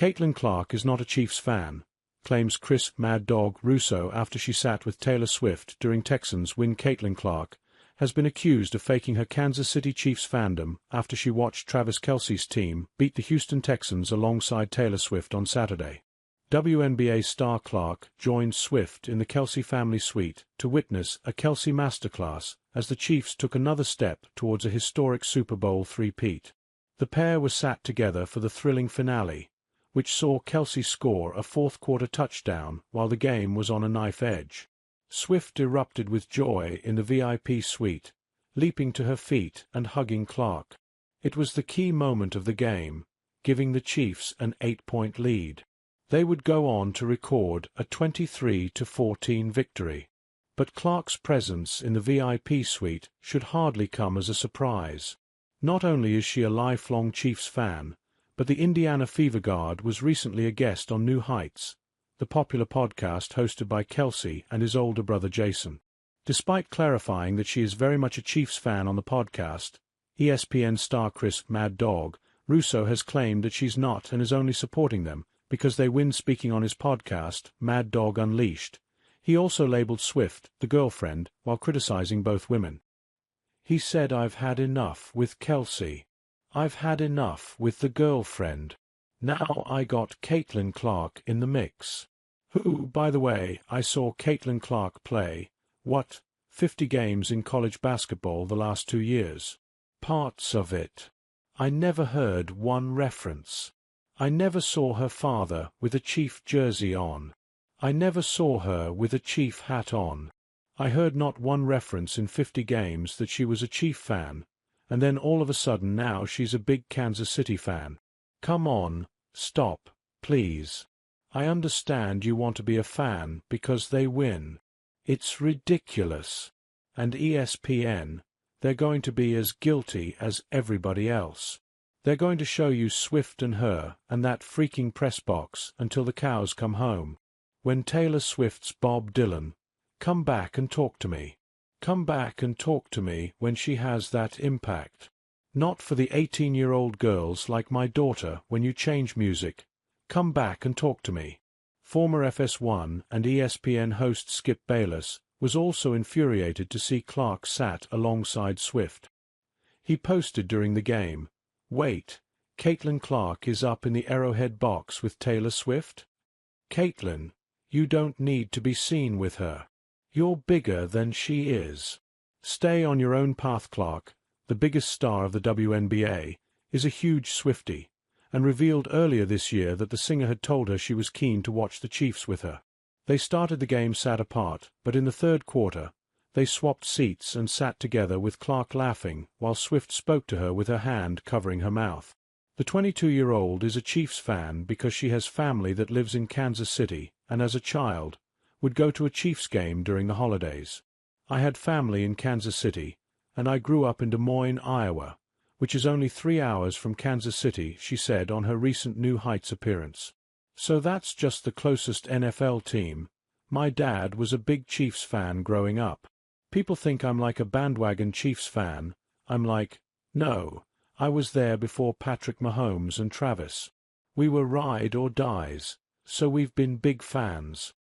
Caitlin Clark is not a Chiefs fan, claims Chris Mad Dog Russo after she sat with Taylor Swift during Texans win. Caitlin Clark has been accused of faking her Kansas City Chiefs fandom after she watched Travis Kelce's team beat the Houston Texans alongside Taylor Swift on Saturday. WNBA star Clark joined Swift in the Kelce family suite to witness a Kelce masterclass as the Chiefs took another step towards a historic Super Bowl three-peat. The pair were sat together for the thrilling finale, which saw Kelce score a fourth-quarter touchdown while the game was on a knife edge. Swift erupted with joy in the VIP suite, leaping to her feet and hugging Clark. It was the key moment of the game, giving the Chiefs an 8-point lead. They would go on to record a 23-14 victory. But Clark's presence in the VIP suite should hardly come as a surprise. Not only is she a lifelong Chiefs fan, but the Indiana Fever Guard was recently a guest on New Heights, the popular podcast hosted by Kelce and his older brother Jason. Despite clarifying that she is very much a Chiefs fan on the podcast, ESPN star Chris Mad Dog Russo has claimed that she's not and is only supporting them because they win. Speaking on his podcast, Mad Dog Unleashed, he also labeled Swift the girlfriend while criticizing both women. He said, "I've had enough with Kelce. I've had enough with the girlfriend. Now I got Caitlin Clark in the mix." Who, by the way, I saw Caitlin Clark play, 50 games in college basketball the last 2 years. Parts of it. I never heard one reference. I never saw her father with a Chief jersey on. I never saw her with a Chief hat on. I heard not one reference in 50 games that she was a Chief fan, and then all of a sudden now she's a big Kansas City fan. Come on, stop, please. I understand you want to be a fan because they win. It's ridiculous. And ESPN, they're going to be as guilty as everybody else. They're going to show you Swift and her and that freaking press box until the cows come home. When Taylor Swift's Bob Dylan, come back and talk to me. Come back and talk to me when she has that impact. Not for the 18-year-old girls like my daughter when you change music. Come back and talk to me. Former FS1 and ESPN host Skip Bayless was also infuriated to see Clark sat alongside Swift. He posted during the game, "Wait, Caitlin Clark is up in the Arrowhead box with Taylor Swift? Caitlin, you don't need to be seen with her. You're bigger than she is. Stay on your own path." Clark, the biggest star of the WNBA, is a huge Swiftie, and revealed earlier this year that the singer had told her she was keen to watch the Chiefs with her. They started the game sat apart, but in the third quarter, they swapped seats and sat together with Clark laughing while Swift spoke to her with her hand covering her mouth. The 22-year-old is a Chiefs fan because she has family that lives in Kansas City and as a child would go to a Chiefs game during the holidays. "I had family in Kansas City, and I grew up in Des Moines, Iowa, which is only 3 hours from Kansas City," she said on her recent New Heights appearance. "So that's just the closest NFL team. My dad was a big Chiefs fan growing up. People think I'm like a bandwagon Chiefs fan. I'm like, no, I was there before Patrick Mahomes and Travis. We were ride or dies, so we've been big fans."